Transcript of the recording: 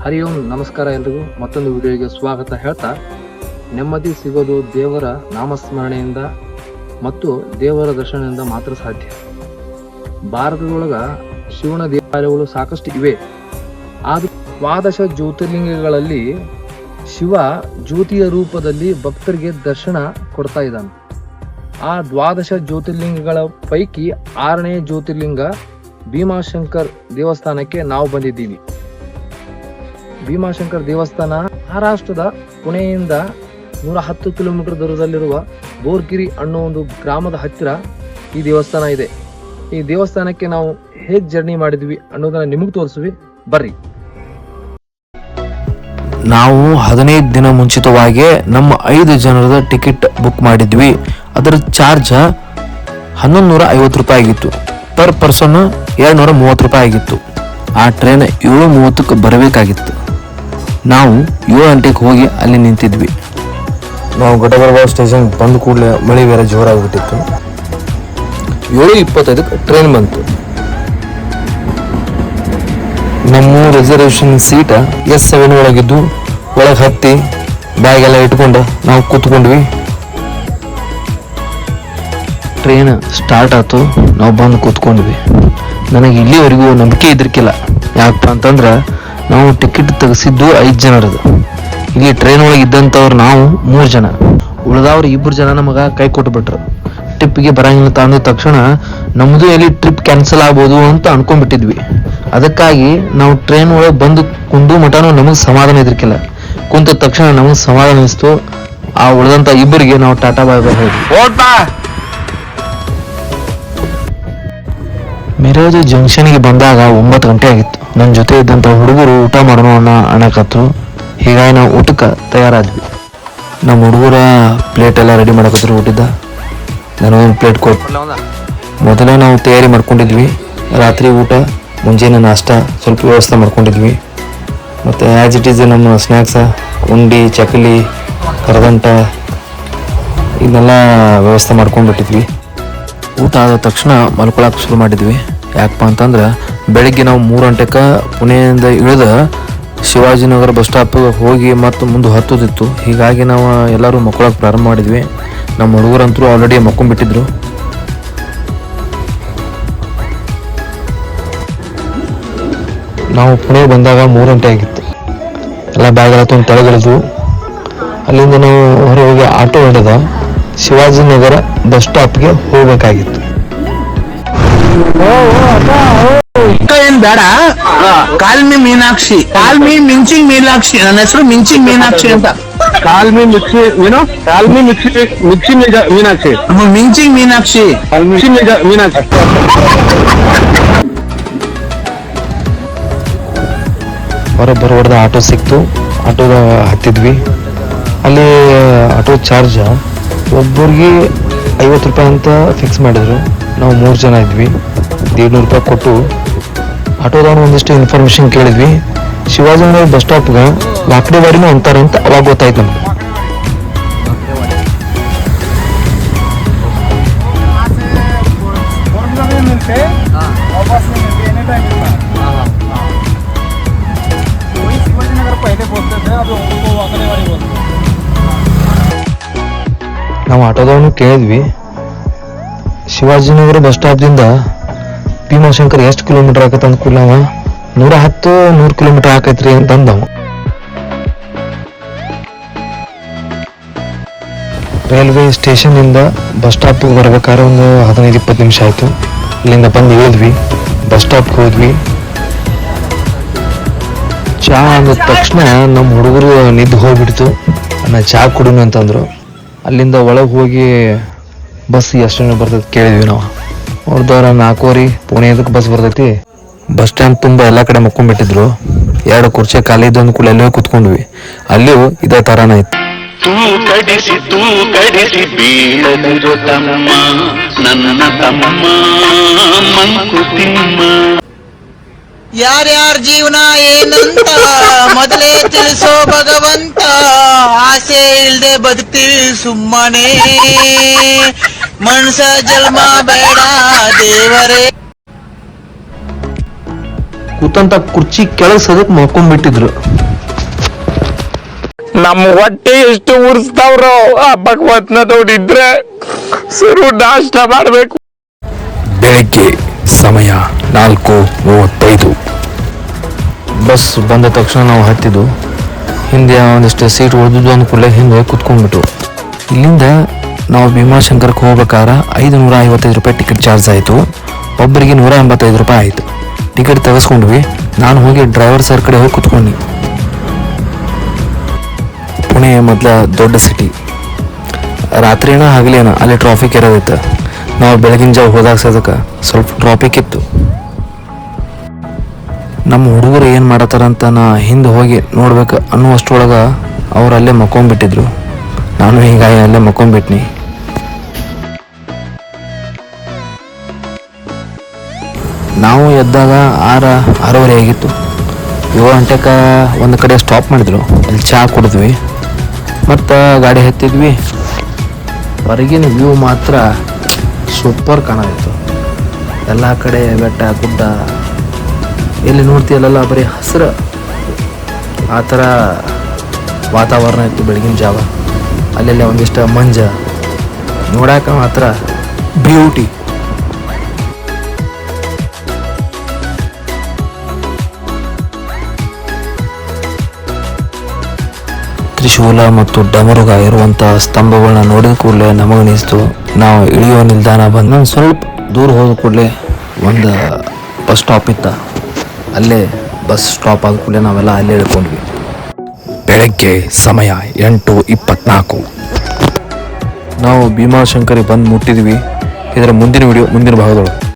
ಹರಿ ಓಂ ನಮಸ್ಕಾರ ಎಲ್ರಿಗೂ ಮತ್ತೊಂದು ವಿಡಿಯೋಗೆ ಸ್ವಾಗತ ಹೇಳ್ತಾ, ನೆಮ್ಮದಿ ಸಿಗೋದು ದೇವರ ನಾಮಸ್ಮರಣೆಯಿಂದ ಮತ್ತು ದೇವರ ದರ್ಶನದಿಂದ ಮಾತ್ರ ಸಾಧ್ಯ. ಭಾರತದೊಳಗ ಶಿವನ ದೇವಾಲಯಗಳು ಸಾಕಷ್ಟು ಇವೆ. ಆದ ದ್ವಾದಶ ಜ್ಯೋತಿರ್ಲಿಂಗಗಳಲ್ಲಿ ಶಿವ ಜ್ಯೋತಿಯ ರೂಪದಲ್ಲಿ ಭಕ್ತರಿಗೆ ದರ್ಶನ ಕೊಡ್ತಾ ಇದ್ದಾನೆ. ಆ ದ್ವಾದಶ ಜ್ಯೋತಿರ್ಲಿಂಗಗಳ ಪೈಕಿ 6ನೇ ಜ್ಯೋತಿರ್ಲಿಂಗ ಭೀಮಾಶಂಕರ್ ದೇವಸ್ಥಾನಕ್ಕೆ ನಾವು ಬಂದಿದ್ದೀವಿ. ಭೀಮಾಶಂಕರ್ ದೇವಸ್ಥಾನ ಮಹಾರಾಷ್ಟ್ರದ ಪುಣೆಯಿಂದ 110 ಕಿಲೋಮೀಟರ್ ದೂರದಲ್ಲಿರುವ ಬೋರ್ಗಿರಿ ಅನ್ನೋ ಒಂದು ಗ್ರಾಮದ ಹತ್ತಿರ ಈ ದೇವಸ್ಥಾನ ಇದೆ. ಈ ದೇವಸ್ಥಾನಕ್ಕೆ ನಾವು ಹೇಗೆ ಜರ್ನಿ ಮಾಡಿದ್ವಿ ಅನ್ನೋದನ್ನ ನಿಮಗೆ ತೋರಿಸ್ವಿ, ಬರ್ರಿ. ನಾವು 15 ದಿನ ಮುಂಚಿತವಾಗಿ ನಮ್ಮ 5 ಜನರದ ಟಿಕೆಟ್ ಬುಕ್ ಮಾಡಿದ್ವಿ. ಅದರ ಚಾರ್ಜ್ 1150 ರೂಪಾಯಿ ಆಗಿತ್ತು. ಪರ್ ಪರ್ಸನ್ 230 ರೂಪಾಯಿ ಆಗಿತ್ತು. ಆ ಟ್ರೈನ್ 7:30ಕ್ಕೆ ಬರಬೇಕಾಗಿತ್ತು. ನಾವು 7 ಗಂಟೆಗೆ ಹೋಗಿ ಅಲ್ಲಿ ನಿಂತಿದ್ವಿ. ನಾವು ಘಟಬರ್ಬಾ ಸ್ಟೇಷನ್ ಬಂದ ಕೂಡಲೇ ಮಳೆ ಬೇರೆ ಜೋರಾಗ್ಬಿಟ್ಟಿತ್ತು. 7:25ಕ್ಕೆ ಟ್ರೈನ್ ಬಂತು. ನಮ್ಮ ರಿಸರ್ವೇಷನ್ ಸೀಟ S7 ಒಳಗಿದ್ದು ಒಳಗೆ ಹತ್ತಿ ಬ್ಯಾಗೆಲ್ಲ ಇಟ್ಕೊಂಡು ನಾವು ಕೂತ್ಕೊಂಡ್ವಿ. ಟ್ರೈನ್ ಸ್ಟಾರ್ಟ್ ಆಯ್ತು. ನಾವು ಬಂದು ಕೂತ್ಕೊಂಡ್ವಿ. ನನಗೆ ಇಲ್ಲಿವರೆಗೂ ನಂಬಿಕೆ ಇದ್ರಕ್ಕಿಲ್ಲ. ಯಾಕಪ್ಪ ಅಂತಂದ್ರೆ ನಾವು ಟಿಕೆಟ್ ತೆಗೆಸಿದ್ದು 5 ಜನರದು. ಇಲ್ಲಿ ಟ್ರೈನ್ ಒಳಗೆ ಇದ್ದಂಥವ್ರು ನಾವು 3 ಜನ. ಉಳಿದವ್ರು 2 ಜನ ನಮಗೆ ಕೈ ಕೊಟ್ಬಿಟ್ರು. ಟ್ರಿಪ್ಗೆ ಬರಂಗಿಲ್ಲ ಅಂದ ತಕ್ಷಣ ನಮ್ಮದು ಎಲ್ಲಿ ಟ್ರಿಪ್ ಕ್ಯಾನ್ಸಲ್ ಆಗ್ಬೋದು ಅಂತ ಅನ್ಕೊಂಡ್ಬಿಟ್ಟಿದ್ವಿ. ಅದಕ್ಕಾಗಿ ನಾವು ಟ್ರೈನ್ ಒಳಗೆ ಬಂದು ಕುಂಡು ಮಟನೂ ನಮಗೆ ಸಮಾಧಾನ ಇದ್ರಕ್ಕಿಲ್ಲ. ಕುಂತ ತಕ್ಷಣ ನಮಗೆ ಸಮಾಧಾನ ಅನಿಸ್ತು. ಆ ಉಳಿದಂಥ 2 ನಾವು ಟಾಟಾ ಬಾಯ್ ಬಾಯ್ ಹೇಳಿದ್ವಿ. ಮಿರಾಜ್ ಜಂಕ್ಷನ್ಗೆ ಬಂದಾಗ 9 ಗಂಟೆ ಆಗಿತ್ತು. ನನ್ನ ಜೊತೆ ಇದ್ದಂಥ ಹುಡುಗರು ಊಟ ಮಾಡೋಣ ಅನ್ನಕತ್ರು. ಹೀಗಾಗಿ ನಾವು ಊಟಕ್ಕೆ ತಯಾರಾದ್ವಿ. ನಮ್ಮ ಹುಡುಗರ ಪ್ಲೇಟ್ ಎಲ್ಲ ರೆಡಿ ಮಾಡಕತ್ರು ಊಟದ. ನನಗೊಂದು ಪ್ಲೇಟ್ ಕೊಟ್ಟು ಮೊದಲೇ ನಾವು ತಯಾರಿ ಮಾಡ್ಕೊಂಡಿದ್ವಿ. ರಾತ್ರಿ ಊಟ, ಮುಂಜಾನೆ ನಾಷ್ಟ ಸ್ವಲ್ಪ ವ್ಯವಸ್ಥೆ ಮಾಡ್ಕೊಂಡಿದ್ವಿ. ಮತ್ತು ಆ್ಯಸ್ ಇಟ್ ಈಸ್ ನಮ್ಮ ಸ್ನ್ಯಾಕ್ಸ, ಉಂಡಿ, ಚಕ್ಕಲಿ, ಕರದಂಟ ಇದನ್ನೆಲ್ಲ ವ್ಯವಸ್ಥೆ ಮಾಡ್ಕೊಂಡ್ಬಿಟ್ಟಿದ್ವಿ. ಊಟ ಆದ ತಕ್ಷಣ ಮಲ್ಕೊಳಕ್ಕೆ ಶುರು ಮಾಡಿದ್ವಿ. ಯಾಕಪ್ಪ ಅಂತಂದ್ರೆ ಬೆಳಿಗ್ಗೆ ನಾವು 3 ಗಂಟೆಗೆ ಪುಣೆಯಿಂದ ಇಳಿದ ಶಿವಾಜಿನಗರ ಬಸ್ ಸ್ಟಾಪ್ಗೆ ಹೋಗಿ ಮತ್ತು ಮುಂದೆ ಹತ್ತೋದಿತ್ತು. ಹೀಗಾಗಿ ನಾವು ಎಲ್ಲರೂ ಮಲ್ಕೊಳಕ್ಕೆ ಪ್ರಾರಂಭ ಮಾಡಿದ್ವಿ. ನಮ್ಮ ಹುಡುಗರಂತರೂ ಆಲ್ರೆಡಿ ಮಕ್ಕೊಂಡ್ಬಿಟ್ಟಿದ್ರು. ನಾವು ಪುಣೆ ಬಂದಾಗ 3 ಗಂಟೆ ಆಗಿತ್ತು. ಎಲ್ಲ ಬ್ಯಾಗೆಲ್ಲ ತುಂಬ ತೆಳಗಿಳಿದ್ವು. ಅಲ್ಲಿಂದ ನಾವು ಹೊರ ಹೋಗಿ ಆಟೋ ಹಿಡಿದ ಶಿವಾಜಿನಗರ ಬಸ್ ಸ್ಟಾಪ್ಗೆ ಹೋಗ್ಬೇಕಾಗಿತ್ತು. ಏನ್ ಬೇಡ, ಕಾಲ್ಮಿ ಮೀನಾಕ್ಷಿ, ಕಾಲ್ಮಿ ಮಿಂಚಿಂಗ್ ಮೀನಾಕ್ಷಿ. ನನ್ನ ಹೆಸರು ಮಿಂಚಿಂಗ್ ಮೀನಾಕ್ಷಿ ಅಂತ. Call me mixie call me mixie Meenakshi, ಮಿಂಚಿಂಗ್ ಮೀನಾಕ್ಷಿ, ಮೀನಾಕ್ಷಿ. ಬರೋಬ್ಬರ ಹೊಡೆದ ಆಟೋ ಸಿಕ್ತು. ಆಟೋದ ಹತ್ತಿದ್ವಿ. ಅಲ್ಲಿ ಆಟೋ ಚಾರ್ಜ್ ಒಬ್ಬರಿಗೆ 50 ರೂಪಾಯಿ ಅಂತ ಫಿಕ್ಸ್ ಮಾಡಿದ್ರು. ನಾವು 3 ಜನ ಇದ್ವಿ. 150 ರೂಪಾಯಿ ಕೊಟ್ಟು ಆಟೋದವನು ಒಂದಿಷ್ಟು ಇನ್ಫಾರ್ಮೇಶನ್ ಕೇಳಿದ್ವಿ. ಶಿವಾಜಿನಗರ ಬಸ್ ಸ್ಟಾಪ್ಗೆ ವಾಕಡೆವಾಡಿನೂ ಅಂತಾರೆ ಅಂತ ಅವಾಗ ಗೊತ್ತಾಯ್ತು ನಮ್ಗೆ. ನಾವು ಆಟೋದವನು ಕೇಳಿದ್ವಿ, ಶಿವಾಜಿನಗರ ಬಸ್ ಸ್ಟಾಪ್ದಿಂದ ಭೀಮಾಶಂಕರ್ ಎಷ್ಟು ಕಿಲೋಮೀಟರ್ ಆಕೈತೆ ಅಂದ್ಕೂಡ ನಾವು 110-100 ಕಿಲೋಮೀಟರ್ ಆಕೈತ್ರಿ ಅಂತಂದ. ರೈಲ್ವೆ ಸ್ಟೇಷನ್ನಿಂದ ಬಸ್ ಸ್ಟಾಪ್ಗೆ ಬರ್ಬೇಕಾದ್ರೆ ಒಂದು 15-20 ನಿಮಿಷ ಆಯಿತು. ಇಲ್ಲಿಂದ ಬಂದು ಇಳಿದ್ವಿ. ಬಸ್ ಸ್ಟಾಪ್ಗೆ ಹೋದ್ವಿ. ಚಹಾ ಅಂದ ತಕ್ಷಣ ನಮ್ಮ ಹುಡುಗರು ನಿದ್ದು ಹೋಗ್ಬಿಡ್ತು. ನಾ ಚಹಾ ಕುಡಿನು ಅಂತಂದರು. ಅಲ್ಲಿಂದ ಒಳಗೆ ಹೋಗಿ ಬಸ್ ಎಷ್ಟು ಬರ್ತೈತಿ ಕೇಳಿದ್ವಿ ನಾವು. ಅವ್ರದವ್ರ 4:15 ಪುಣೆ ಇದಕ್ಕೆ ಬಸ್ ಬರ್ತೈತಿ. ಬಸ್ ಸ್ಟ್ಯಾಂಡ್ ತುಂಬ ಎಲ್ಲ ಕಡೆ ಮಕ್ಕೊಂಡ್ಬಿಟ್ಟಿದ್ರು. 2 ಕುರ್ಚಿ ಖಾಲಿ ಇದ್ದೊಂದು ಕೂಡ ಎಲ್ಲೋ ಕುತ್ಕೊಂಡ್ವಿ. ಅಲ್ಲಿಯೂ ಇದೇ ಥರನ ಇತ್ತು. ತೂಕಡಿಸಿ ಬೀಳದಿರು ತಮ್ಮ ನನ್ನ ತಮ್ಮ ಮಂಕುತಿಮ್ಮ. ಯಾರ್ಯಾರ ಜೀವನ ಏನಂತ ಮೊದಲೇ ತಿಳಿಸೋ ಭಗವಂತ. ಆಸೆ ಇಲ್ದೆ ಬದುಕ್ತೀವಿ ಸುಮ್ಮನೆ, ಮನ್ಸ ಜನ್ಮ ಬೇಡ ದೇವರೇ. ಕೂತಂತ ಕುರ್ಚಿ ಕೆಳಗೆ ಸದಕ್ ಮಕ್ಕೊಂಡ್ಬಿಟ್ಟಿದ್ರು. ನಮ್ಮ ಹೊಟ್ಟೆ ಎಷ್ಟು ಉರ್ಸ್ತಾವ್ರೋ ಆ ಭಗವತ್ನ ನೋಡಿದ್ರೆ ಸರು ನಾಷ್ಟ ಮಾಡ್ಬೇಕು. ಬೆಳಗ್ಗೆ ಸಮಯ 4:35. ಬಸ್ ಬಂದ ತಕ್ಷಣ ನಾವು ಹತ್ತಿದ್ದು. ಹಿಂದೆ ಒಂದಿಷ್ಟು ಸೀಟ್ ಉಳಿದು ಅಂದ ಕೂಡಲೇ ಹಿಂದೆ ಕುತ್ಕೊಂಡ್ಬಿಟ್ಟು. ಇಲ್ಲಿಂದ ನಾವು ಭೀಮಾಶಂಕರಕ್ಕೆ ಹೋಗ್ಬೇಕಾದ್ರೆ 555 ರೂಪಾಯಿ ಟಿಕೆಟ್ ಚಾರ್ಜ್ ಆಯಿತು. ಒಬ್ಬರಿಗೆ 185 ರೂಪಾಯಿ ಆಯಿತು. ಟಿಕೆಟ್ ತೆಗೆಸ್ಕೊಂಡ್ವಿ. ನಾನು ಹೋಗಿ ಡ್ರೈವರ್ ಸರ್ ಕಡೆ ಹೋಗಿ ಕುತ್ಕೊಂಡ್ವಿ. ಪುಣೆ ಮೊದಲ ದೊಡ್ಡ ಸಿಟಿ. ರಾತ್ರಿನ ಹಗಲೇನ ಅಲ್ಲಿ ಟ್ರಾಫಿಕ್ ಇರೋದಿತ್ತು. ನಾವು ಬೆಳಗಿನ ಜಾವ ಹೋದಾಗ ಸದಕ್ಕೆ ಸ್ವಲ್ಪ ಟ್ರಾಫಿಕ್ ಇತ್ತು. ನಮ್ಮ ಹುಡುಗರು ಏನು ಮಾಡತ್ತಾರಂತ ನಾ ಹಿಂದೆ ಹೋಗಿ ನೋಡ್ಬೇಕು ಅನ್ನುವಷ್ಟರೊಳಗೆ ಅವ್ರು ಅಲ್ಲೇ ಮಕ್ಕೊಂಡ್ಬಿಟ್ಟಿದ್ರು. ನಾನು ಹೀಗಾಗಿ ಅಲ್ಲೇ ಮಕ್ಕೊಂಡ್ಬಿಟ್ನಿ. ನಾವು ಎದ್ದಾಗ 6:30 ಆಗಿತ್ತು. 7 ಗಂಟೆಗೆ ಒಂದು ಕಡೆ ಸ್ಟಾಪ್ ಮಾಡಿದ್ರು. ಅಲ್ಲಿ ಚಹಾ ಕುಡಿದ್ವಿ ಮತ್ತು ಗಾಡಿ ಹತ್ತಿದ್ವಿ. ಹೊರಗಿನ ವ್ಯೂ ಮಾತ್ರ ಸೂಪರ್ ಕಾಣೋದಿತ್ತು. ಎಲ್ಲ ಕಡೆ ಬೆಟ್ಟ ಗುಡ್ಡ, ಎಲ್ಲಿ ನೋಡ್ತೀಯಲ್ಲ ಬರೀ ಹಸಿರು. ಆ ಥರ ವಾತಾವರಣ ಇತ್ತು ಬೆಳಗಿನ ಜಾವ. ಅಲ್ಲೆಲ್ಲ ಒಂದಿಷ್ಟು ಮಂಜ ನೋಡಾಕ ಮಾತ್ರ ಬ್ಯೂಟಿ. ತ್ರಿಶೂಲ ಮತ್ತು ಡಮರುಗ ಇರುವಂಥ ಸ್ತಂಭಗಳನ್ನ ನೋಡಿದ ಕೂಡಲೇ ನಮಗನಿಸ್ತು ನಾವು ಇಳಿಯೋ ನಿಲ್ದಾಣ ಬಂದು ಸ್ವಲ್ಪ ದೂರ ಹೋದ ಕೂಡಲೇ ಒಂದು ಬಸ್ ಸ್ಟಾಪ್ ಇತ್ತ. ಅಲ್ಲೇ ಬಸ್ ಸ್ಟಾಪ್ ಆದ ಕೂಡಲೇ ನಾವೆಲ್ಲ ಅಲ್ಲೇ ಇಳ್ಕೊಂಡ್ವಿ. ಬೆಳಗ್ಗೆ ಸಮಯ 8:24. ನಾವು ಭೀಮಾಶಂಕರಿ ಬಂದು ಮುಟ್ಟಿದ್ವಿ. ಇದರ ಮುಂದಿನ ವಿಡಿಯೋ ಮುಂದಿನ ಭಾಗದೊಳಗೆ.